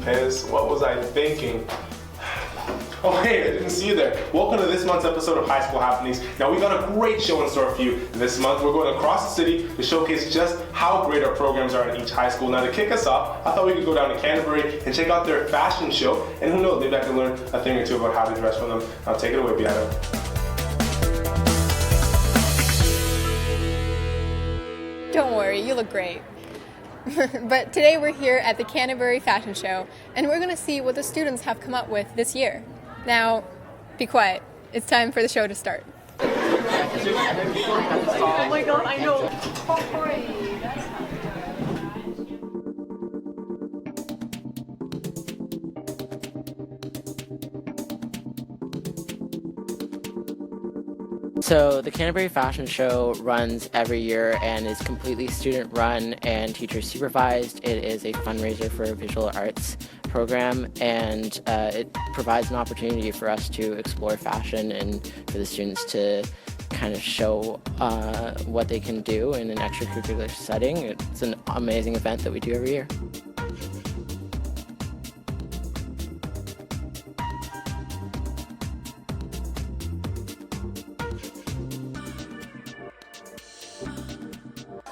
Piss, what was I thinking? Oh hey, I didn't see you there. Welcome to this month's episode of High School Happenings. Now we've got a great show in store for you. This month we're going across the city to showcase just how great our programs are in each high school. Now to kick us off, I thought we could go down to Canterbury and check out their fashion show. And who knows, maybe I can learn a thing or two about how to dress for them. Now take it away, Beata. Don't worry, you look great. But today we're here at the Canterbury Fashion Show, and we're going to see what the students have come up with this year. Now, be quiet. It's time for the show to start. Oh my god, I know. So the Canterbury Fashion Show runs every year and is completely student-run and teacher-supervised. It is a fundraiser for a visual arts program, and it provides an opportunity for us to explore fashion and for the students to kind of show what they can do in an extracurricular setting. It's an amazing event that we do every year.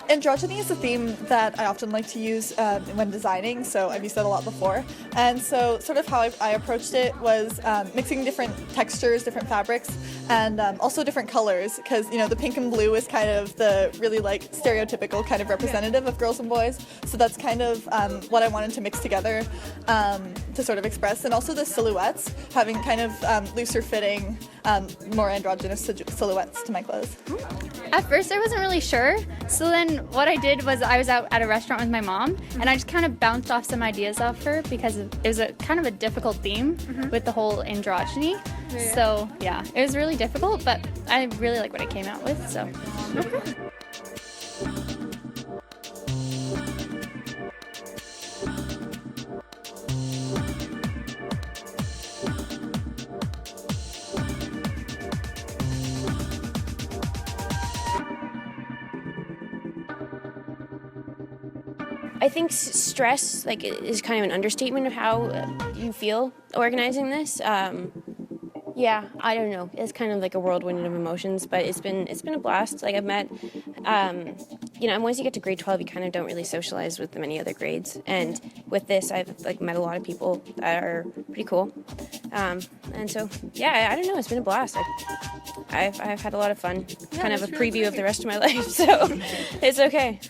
Androgyny is a theme that I often like to use when designing, so I've used that a lot before. And so sort of how I approached it was mixing different textures, different fabrics, and also different colors, because you know the pink and blue is kind of the really like stereotypical kind of representative of girls and boys. So that's kind of what I wanted to mix together to sort of express, and also the silhouettes, having kind of looser fitting, more androgynous silhouettes to my clothes. At first I wasn't really sure, so then what I did was I was out at a restaurant with my mom, and I just kind of bounced off some ideas off her because it was a kind of a difficult theme with the whole androgyny. Yeah. So yeah, it was really difficult, but I really like what I came out with, so. I think stress is kind of an understatement of how you feel organizing this. Yeah, I don't know. It's kind of like a whirlwind of emotions, but it's been a blast. Like I've met, once you get to grade 12, you kind of don't really socialize with many other grades. And with this, I've met a lot of people that are pretty cool. And so, yeah, I don't know. It's been a blast. I've had a lot of fun. Yeah, kind of a preview of the rest of my life, so it's okay.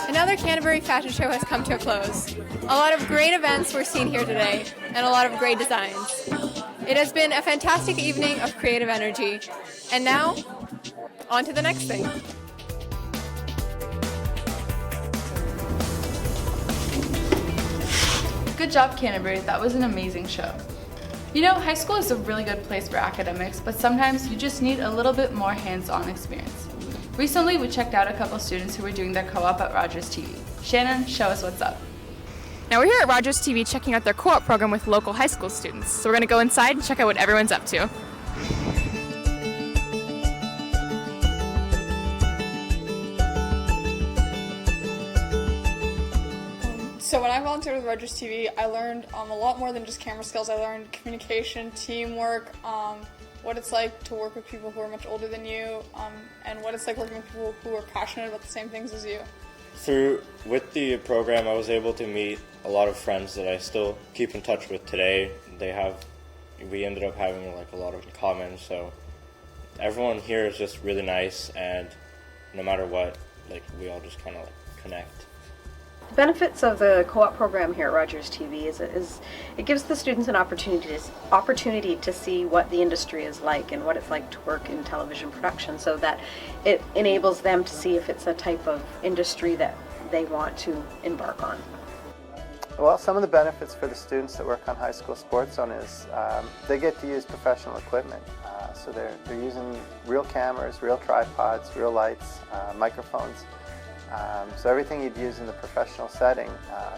Another Canterbury Fashion Show has come to a close. A lot of great events were seen here today, and a lot of great designs. It has been a fantastic evening of creative energy. And now, on to the next thing. Good job, Canterbury. That was an amazing show. You know, high school is a really good place for academics, but sometimes you just need a little bit more hands-on experience. Recently, we checked out a couple students who were doing their co-op at Rogers TV. Shannon, show us what's up. Now we're here at Rogers TV checking out their co-op program with local high school students. So we're going to go inside and check out what everyone's up to. So when I volunteered with Rogers TV, I learned a lot more than just camera skills. I learned communication, teamwork, what it's like to work with people who are much older than you, and what it's like working with people who are passionate about the same things as you. With the program, I was able to meet a lot of friends that I still keep in touch with today. We ended up having a lot in common, so everyone here is just really nice, and no matter what, we all just kind of connect. The benefits of the co-op program here at Rogers TV is it gives the students an opportunity to see what the industry is like and what it's like to work in television production, so that it enables them to see if it's a type of industry that they want to embark on. Well, some of the benefits for the students that work on high school sports zone is they get to use professional equipment. So they're using real cameras, real tripods, real lights, microphones. So everything you'd use in the professional setting,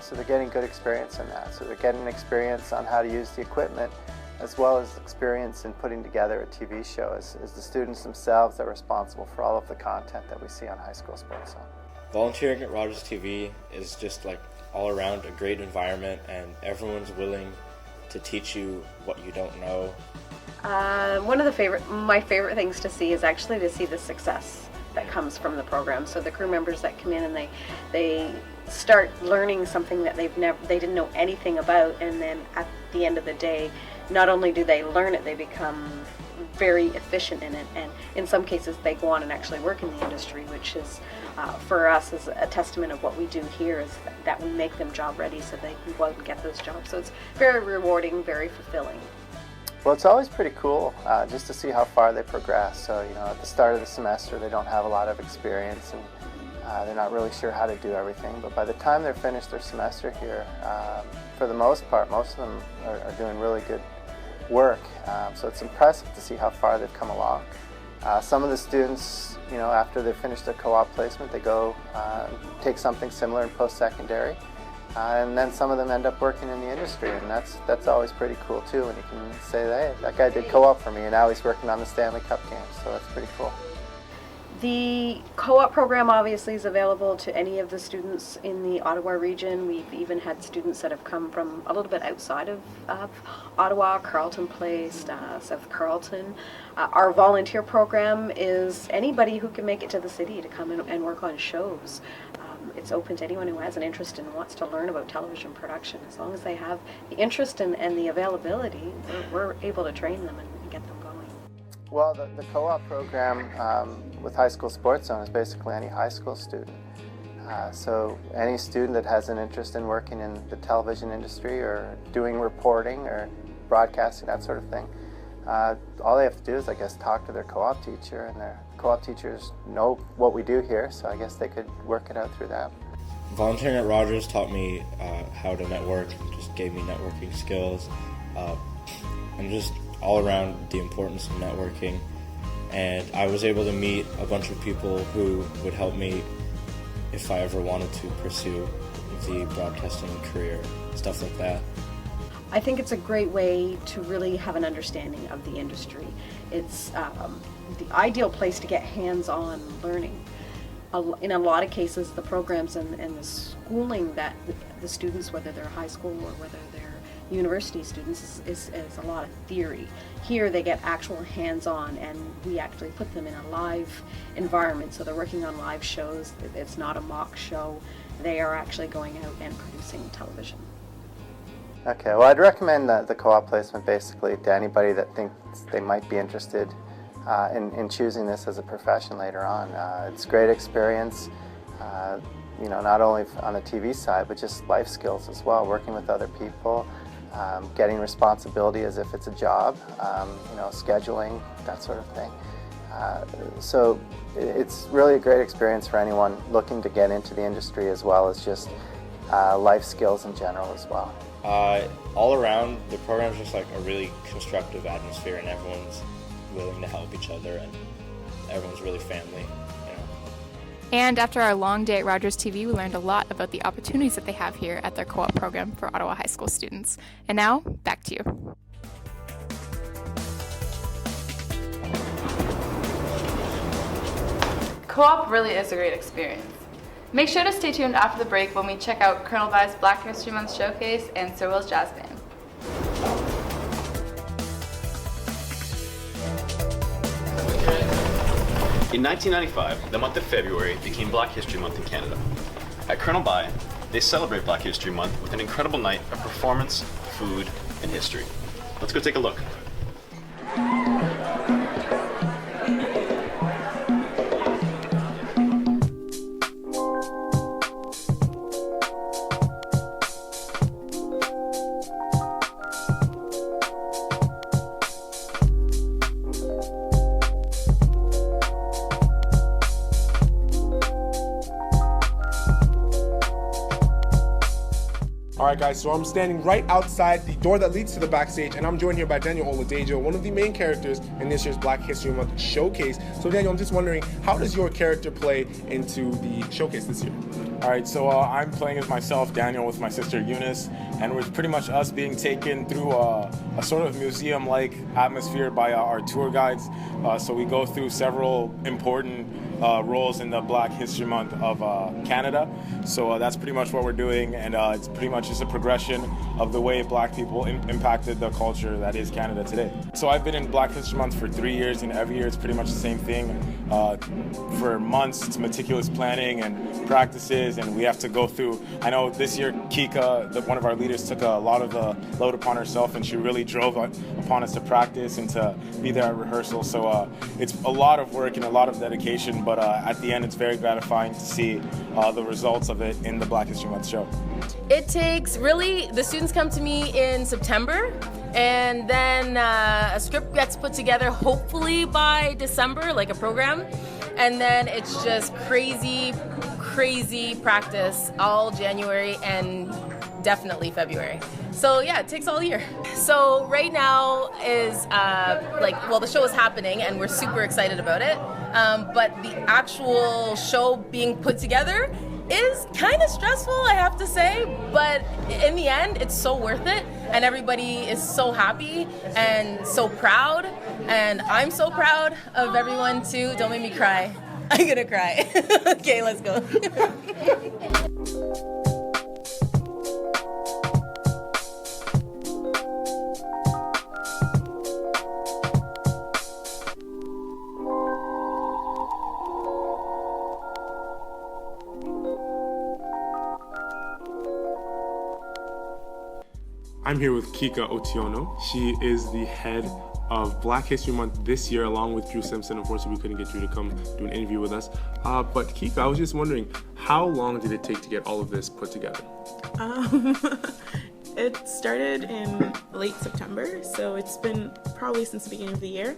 so they're getting good experience in that. So they're getting experience on how to use the equipment, as well as experience in putting together a TV show as the students themselves are responsible for all of the content that we see on High School Sports Zone. Volunteering at Rogers TV is just like all around a great environment, and everyone's willing to teach you what you don't know. One of my favorite things to see is actually to see the success that comes from the program. So the crew members that come in and they start learning something that they didn't know anything about, and then at the end of the day, not only do they learn it, they become very efficient in it, and in some cases they go on and actually work in the industry, which is for us is a testament of what we do here, is that we make them job ready so they can go out and get those jobs. So it's very rewarding, very fulfilling. Well, it's always pretty cool just to see how far they progress. So, you know, at the start of the semester they don't have a lot of experience, and they're not really sure how to do everything, but by the time they're finished their semester here, for the most part, most of them are doing really good work. So it's impressive to see how far they've come along. Some of the students, you know, after they finish their co-op placement, they go take something similar in post-secondary, and then some of them end up working in the industry, and that's always pretty cool too, when you can say, hey, that guy did co-op for me and now he's working on the Stanley Cup games, so that's pretty cool. The co-op program obviously is available to any of the students in the Ottawa region. We've even had students that have come from a little bit outside of Ottawa, Carleton Place, South Carleton. Our volunteer program is anybody who can make it to the city to come in and work on shows. It's open to anyone who has an interest and wants to learn about television production. As long as they have the interest and the availability, we're able to train them and get them going. Well, the co-op program with High School Sports Zone is basically any high school student. So any student that has an interest in working in the television industry or doing reporting or broadcasting, that sort of thing, all they have to do is, I guess, talk to their co-op teacher, and their co-op teachers know what we do here, so I guess they could work it out through that. Volunteering at Rogers taught me how to network, just gave me networking skills, and just all around the importance of networking. And I was able to meet a bunch of people who would help me if I ever wanted to pursue the broadcasting career, stuff like that. I think it's a great way to really have an understanding of the industry. It's the ideal place to get hands-on learning. In a lot of cases, the programs and the schooling that the students, whether they're high school or whether they're university students, is a lot of theory. Here they get actual hands-on, and we actually put them in a live environment, so they're working on live shows. It's not a mock show. They are actually going out and producing television. Okay, well, I'd recommend the co-op placement basically to anybody that thinks they might be interested in choosing this as a profession later on. It's a great experience, you know, not only on the TV side, but just life skills as well, working with other people, getting responsibility as if it's a job, you know, scheduling, that sort of thing. So it's really a great experience for anyone looking to get into the industry, as well as just life skills in general as well. All around, the program's just like a really constructive atmosphere, and everyone's willing to help each other, and everyone's really family, you know. And after our long day at Rogers TV, we learned a lot about the opportunities that they have here at their co-op program for Ottawa high school students. And now, back to you. Co-op really is a great experience. Make sure to stay tuned after the break when we check out Colonel By S.S Black History Month Showcase and Sir Will's Jazz Band. In 1995, the month of February became Black History Month in Canada. At Colonel By, they celebrate Black History Month with an incredible night of performance, food, and history. Let's go take a look. All Alright guys, so I'm standing right outside the door that leads to the backstage, and I'm joined here by Daniel Oladejo, one of the main characters in this year's Black History Month showcase. So Daniel, I'm just wondering, how does your character play into the showcase this year? Alright, so I'm playing as myself, Daniel, with my sister Eunice, and we're pretty much us being taken through a sort of museum-like atmosphere by our tour guides. So we go through several important roles in the Black History Month of Canada. So that's pretty much what we're doing, and it's pretty much just a progression of the way Black people impacted the culture that is Canada today. So I've been in Black History Month for 3 years, and every year it's pretty much the same thing. For months, it's meticulous planning and practices, and we have to go through. I know this year Kika, one of our leaders, took a lot of the load upon herself, and she really drove upon us to practice and to be there at rehearsal. So it's a lot of work and a lot of dedication, but at the end it's very gratifying to see the results of it in the Black History Month show. It takes, the students come to me in September, and then a script gets put together hopefully by December, like a program, and then it's just crazy practice all January and definitely February. So yeah, it takes all year. So right now is the show is happening and we're super excited about it, but the actual show being put together is kind of stressful, I have to say, but in the end, it's so worth it, and everybody is so happy and so proud, and I'm so proud of everyone too. Don't make me cry. I'm gonna cry. Okay, let's go. I'm here with Kika Otiono. She is the head of Black History Month this year, along with Drew Simpson. Unfortunately, we couldn't get Drew to come do an interview with us. But Kika, I was just wondering, how long did it take to get all of this put together? It started in late September, so it's been probably since the beginning of the year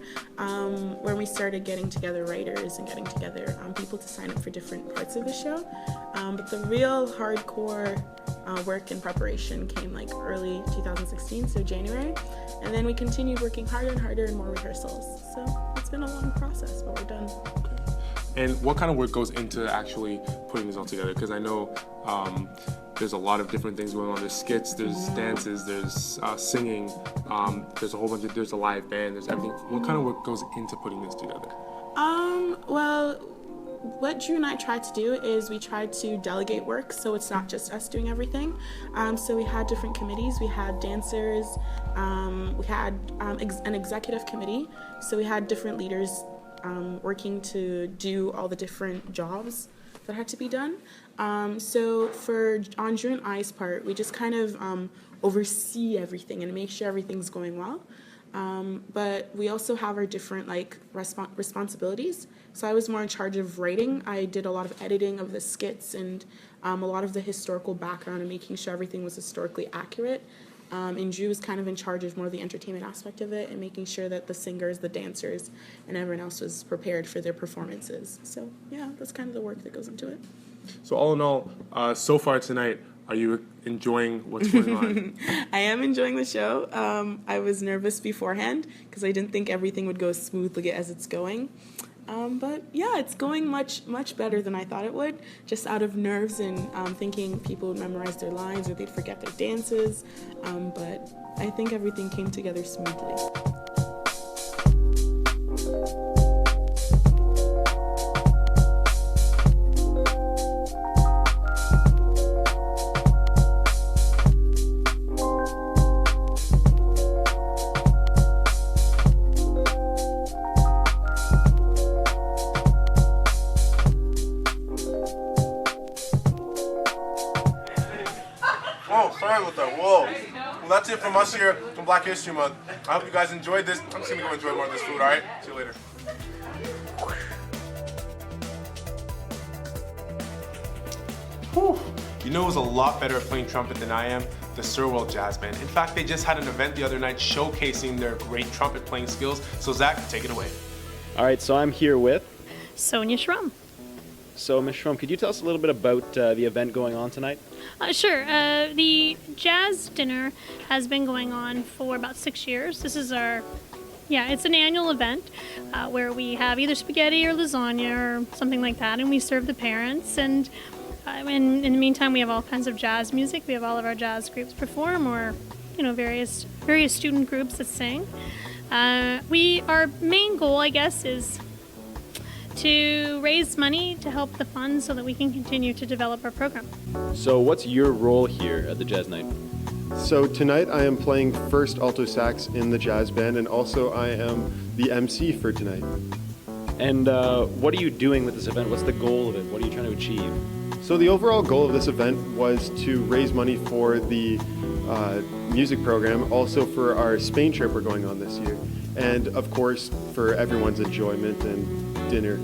when we started getting together writers and getting together people to sign up for different parts of the show. But the real hardcore work and preparation came like early 2016, so January, and then we continued working harder and harder and more rehearsals. So it's been a long process, but we're done. Okay. And what kind of work goes into actually putting this all together? Because I know there's a lot of different things going on. There's skits, there's dances, there's singing, there's a whole bunch of, there's a live band, there's everything. What kind of work goes into putting this together? Well, what Drew and I tried to do is we tried to delegate work, so it's not just us doing everything. So we had different committees. We had dancers, we had an executive committee, so we had different leaders working to do all the different jobs that had to be done. So on Drew and I's part, we just kind of oversee everything and make sure everything's going well. But we also have our different responsibilities. So I was more in charge of writing. I did a lot of editing of the skits and a lot of the historical background and making sure everything was historically accurate. And Drew was kind of in charge of more of the entertainment aspect of it and making sure that the singers, the dancers, and everyone else was prepared for their performances. So yeah, that's kind of the work that goes into it. So all in all, so far tonight, are you enjoying what's going on? I am enjoying the show. I was nervous beforehand because I didn't think everything would go as smoothly as it's going. But yeah, it's going much better than I thought it would, just out of nerves and thinking people would memorize their lines or they'd forget their dances. But I think everything came together smoothly. Sorry about that. Whoa. Well, that's it from us here from Black History Month. I hope you guys enjoyed this. I'm just going to go enjoy more of this food, all right? See you later. Whew. You know who's a lot better at playing trumpet than I am? The Sirwell Jazz Band. In fact, they just had an event the other night showcasing their great trumpet playing skills. So Zach, take it away. All right, so I'm here with Sonia Schrum. So, Ms. Schrom, could you tell us a little bit about the event going on tonight? Sure. The jazz dinner has been going on for about 6 years. This is it's an annual event where we have either spaghetti or lasagna or something like that, and we serve the parents. And in the meantime, we have all kinds of jazz music. We have all of our jazz groups perform, or various student groups that sing. Our main goal, I guess, is to raise money to help the fund so that we can continue to develop our program. So what's your role here at the Jazz Night? So tonight I am playing first alto sax in the jazz band, and also I am the MC for tonight. And what are you doing with this event? What's the goal of it? What are you trying to achieve? So the overall goal of this event was to raise money for the music program, also for our Spain trip we're going on this year, and of course for everyone's enjoyment and dinner.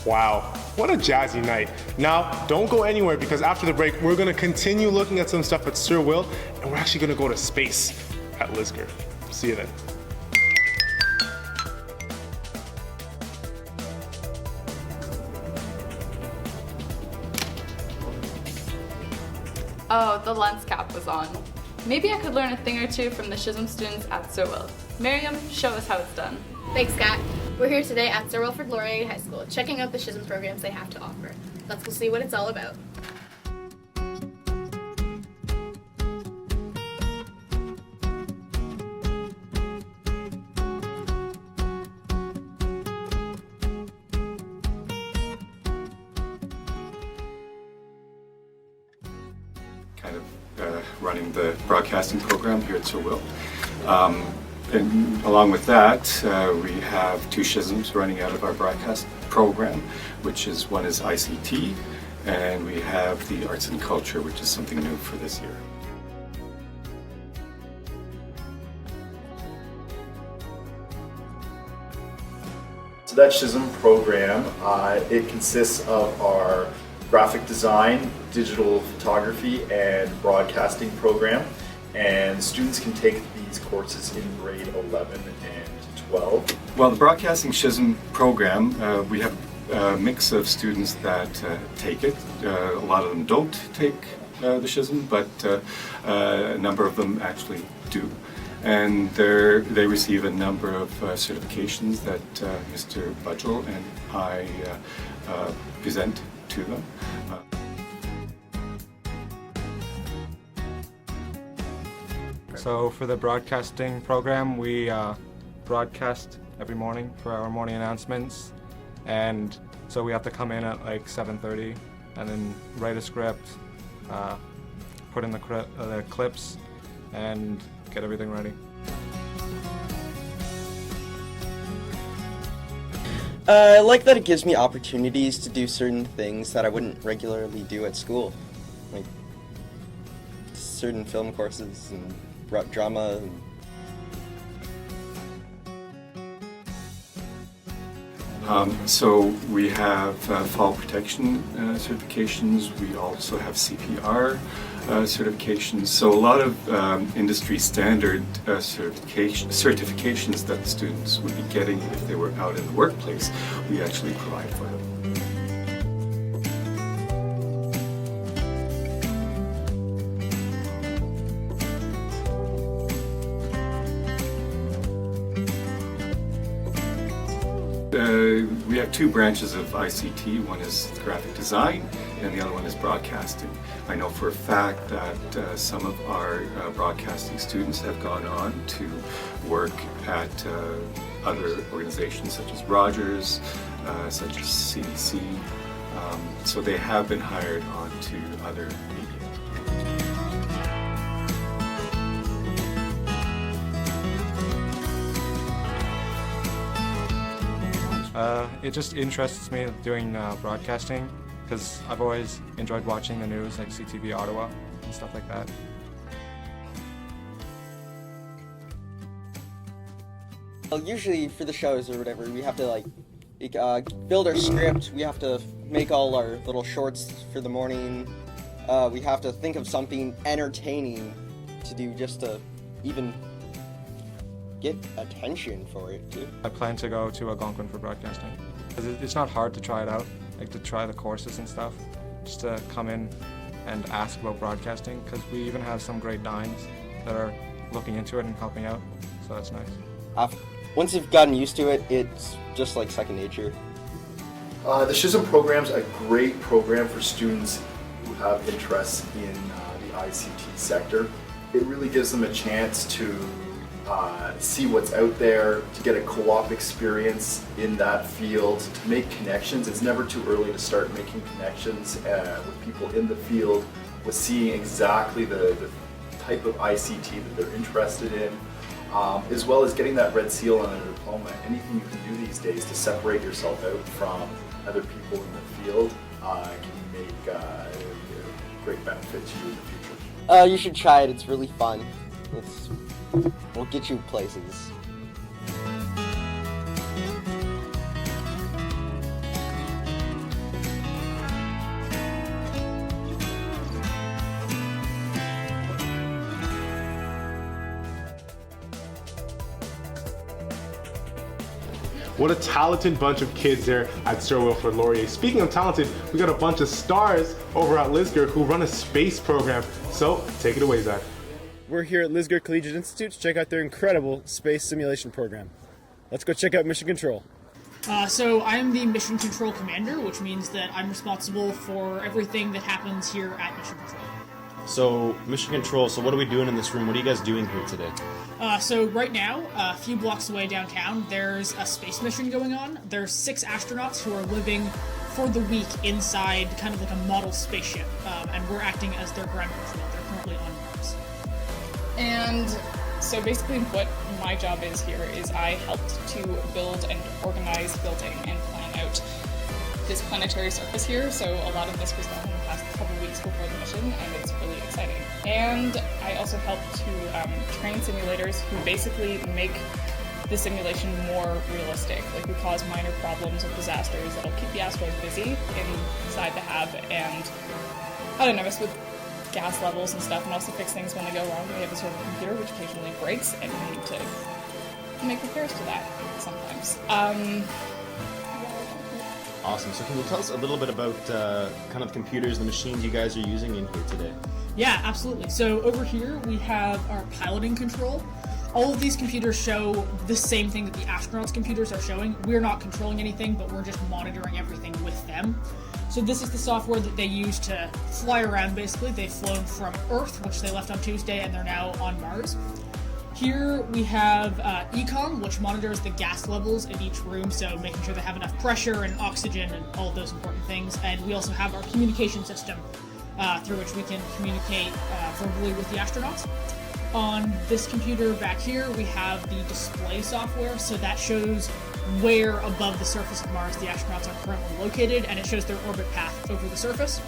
Wow, what a jazzy night. Now, don't go anywhere, because after the break, we're gonna continue looking at some stuff at Sir Will, and we're actually gonna go to space at Lisgar. See you then. Oh, the lens cap was on. Maybe I could learn a thing or two from the SHSM students at Sir Will. Miriam, show us how it's done. Thanks, Kat. We're here today at Sir Wilfrid Laurier High School, checking out the SHSM programs they have to offer. Let's go see what it's all about. Running the broadcasting program here at Sir Will. And along with that, we have two SHSMs running out of our broadcast program, which is one is ICT, and we have the Arts and Culture, which is something new for this year. So that SHSM program, it consists of our graphic design, digital photography, and broadcasting program. And students can take these courses in grade 11 and 12. Well, the Broadcasting SHSM program, we have a mix of students that take it. A lot of them don't take the SHSM, but a number of them actually do. And they receive a number of certifications that Mr. Budgel and I present to them. So for the broadcasting program, we broadcast every morning for our morning announcements, and so we have to come in at like 7:30 and then write a script, put in the clips, and get everything ready. I like that it gives me opportunities to do certain things that I wouldn't regularly do at school, like certain film courses and drama. So we have fall protection certifications. We also have CPR certifications. So a lot of industry standard certifications that students would be getting if they were out in the workplace, we actually provide for them. We have two branches of ICT. One is graphic design and the other one is broadcasting. I know for a fact that some of our broadcasting students have gone on to work at other organizations such as Rogers, such as CDC. So they have been hired on to other media. It just interests me doing broadcasting because I've always enjoyed watching the news, like CTV Ottawa and stuff like that. Well, usually for the shows or whatever, we have to like build our script. We have to make all our little shorts for the morning. We have to think of something entertaining to do just to even get attention for it too. I plan to go to Algonquin for broadcasting. It's not hard to try it out, like to try the courses and stuff, just to come in and ask about broadcasting, because we even have some great dines that are looking into it and helping out, so that's nice. Once you've gotten used to it, it's just like second nature. The SHSM program's a great program for students who have interests in the ICT sector. It really gives them a chance to see what's out there, to get a co-op experience in that field, to make connections. It's never too early to start making connections with people in the field, with seeing exactly the type of ICT that they're interested in, as well as getting that red seal on a diploma. Anything you can do these days to separate yourself out from other people in the field can make a great benefit to you in the future. You should try it. It's really fun. We'll get you places. What a talented bunch of kids there at Sir Wilfrid Laurier. Speaking of talented, we got a bunch of stars over at Lisgar who run a space program. So take it away, Zach. We're here at Lisgar Collegiate Institute to check out their incredible space simulation program. Let's go check out Mission Control. So I'm the Mission Control Commander, which means that I'm responsible for everything that happens here at Mission Control. So, Mission Control, so what are we doing in this room? What are you guys doing here today? So right now, a few blocks away downtown, there's a space mission going on. There's 6 astronauts who are living for the week inside kind of like a model spaceship, and we're acting as their ground control. They're currently on Mars. And so basically what my job is here is I helped to build and organize, building, and plan out this planetary surface here. So a lot of this was done in the past couple weeks before the mission, and it's really exciting. And I also help to train simulators who basically make the simulation more realistic. Like, we cause minor problems or disasters that'll keep the asteroids busy inside the hab, and I don't know, mess with gas levels and stuff, and also fix things when they go wrong. We have a sort of computer which occasionally breaks, and we need to make repairs to that sometimes. Awesome. So can you tell us a little bit about kind of the computers, the machines you guys are using in here today? Yeah, absolutely. So over here we have our piloting control. All of these computers show the same thing that the astronauts' computers are showing. We're not controlling anything, but we're just monitoring everything with them. So this is the software that they use to fly around, basically. They've flown from Earth, which they left on Tuesday, and they're now on Mars. Here we have Ecom, which monitors the gas levels in each room, so making sure they have enough pressure and oxygen and all of those important things. And we also have our communication system through which we can communicate verbally with the astronauts. On this computer back here, we have the display software, so that shows where above the surface of Mars the astronauts are currently located, and it shows their orbit path over the surface.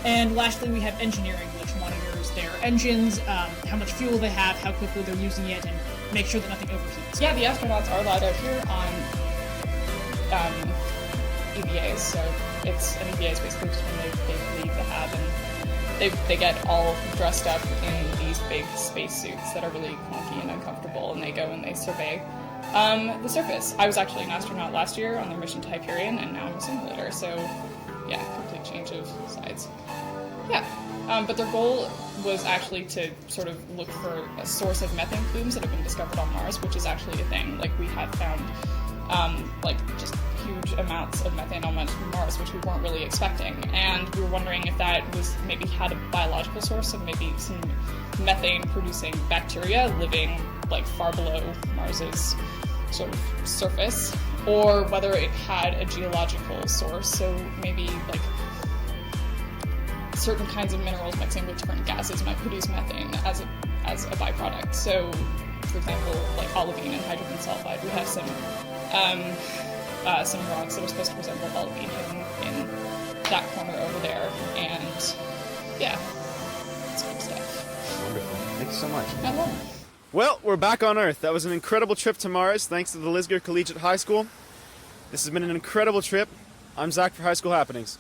And lastly, we have engineering, which monitors their engines, how much fuel they have, how quickly they're using it, and make sure that nothing overheats. Yeah, the astronauts are allowed out here on EVAs, so an EVA is basically just when they leave the hab, and they get all dressed up in these big space suits that are really clunky and uncomfortable, and they go and they survey the surface. I was actually an astronaut last year on their mission to Hyperion, and now I'm a simulator, so yeah, complete change of sides. Yeah, but their goal was actually to sort of look for a source of methane plumes that have been discovered on Mars, which is actually a thing. Like, we have found like just huge amounts of methane on Mars, which we weren't really expecting, and we were wondering if that was maybe had a biological source of maybe some methane producing bacteria living like far below Mars's sort of surface, or whether it had a geological source, so maybe like certain kinds of minerals mixing with different gases might produce methane as a byproduct. So, for example, like olivine and hydrogen sulfide, we have some rocks that are supposed to resemble olivine hidden in that corner over there, and yeah, it's good stuff. Wonderful. Thanks so much. I love it. Well, we're back on Earth. That was an incredible trip to Mars, thanks to the Lisgar Collegiate High School. This has been an incredible trip. I'm Zach for High School Happenings.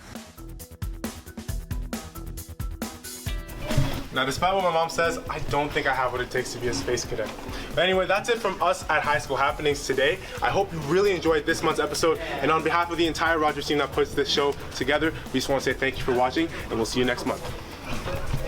Now, despite what my mom says, I don't think I have what it takes to be a space cadet. But anyway, that's it from us at High School Happenings today. I hope you really enjoyed this month's episode, and on behalf of the entire Rogers team that puts this show together, we just want to say thank you for watching, and we'll see you next month.